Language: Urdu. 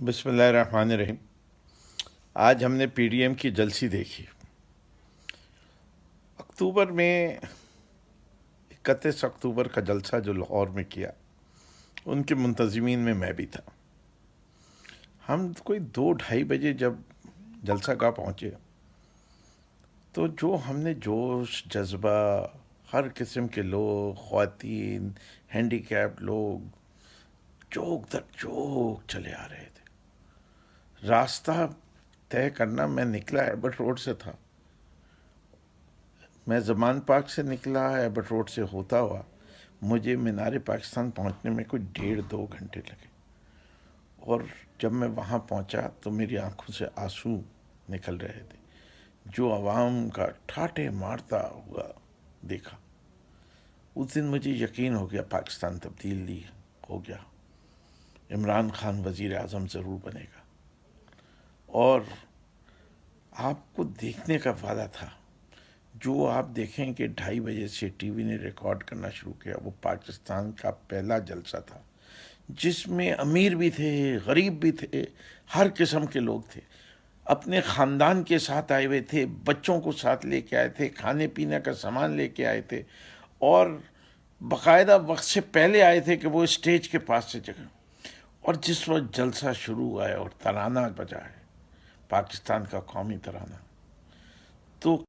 بسم اللہ الرحمن الرحیم۔ آج ہم نے پی ڈی ایم کی جلسی دیکھی۔ اکتوبر میں 31 اکتوبر کا جلسہ جو لاہور میں کیا، ان کے منتظمین میں بھی تھا۔ ہم کوئی 2-2:30 بجے جب جلسہ گاہ پہنچے تو جو ہم نے جوش جذبہ، ہر قسم کے لوگ، خواتین، ہینڈی کیپ لوگ چوک در چوک چلے آ رہے تھے۔ راستہ طے کرنا، میں نکلا ایبٹ روڈ سے تھا، میں زمان پاک سے نکلا، ایبٹ روڈ سے ہوتا ہوا مجھے مینار پاکستان پہنچنے میں کوئی 1.5-2 گھنٹے لگے، اور جب میں وہاں پہنچا تو میری آنکھوں سے آنسو نکل رہے تھے۔ جو عوام کا ٹھاٹھے مارتا ہوا دیکھا، اس دن مجھے یقین ہو گیا پاکستان تبدیل ہو گیا، عمران خان وزیر اعظم ضرور بنے گا۔ اور آپ کو دیکھنے کا وعدہ تھا، جو آپ دیکھیں کہ 2:30 بجے سے ٹی وی نے ریکارڈ کرنا شروع کیا، وہ پاکستان کا پہلا جلسہ تھا جس میں امیر بھی تھے، غریب بھی تھے، ہر قسم کے لوگ تھے، اپنے خاندان کے ساتھ آئے ہوئے تھے، بچوں کو ساتھ لے کے آئے تھے، کھانے پینے کا سامان لے کے آئے تھے، اور باقاعدہ وقت سے پہلے آئے تھے کہ وہ اسٹیج کے پاس سے جگہ۔ اور جس وقت جلسہ شروع ہوا ہے اور ترانہ بجا ہے، پاکستان کا قومی ترانہ، تو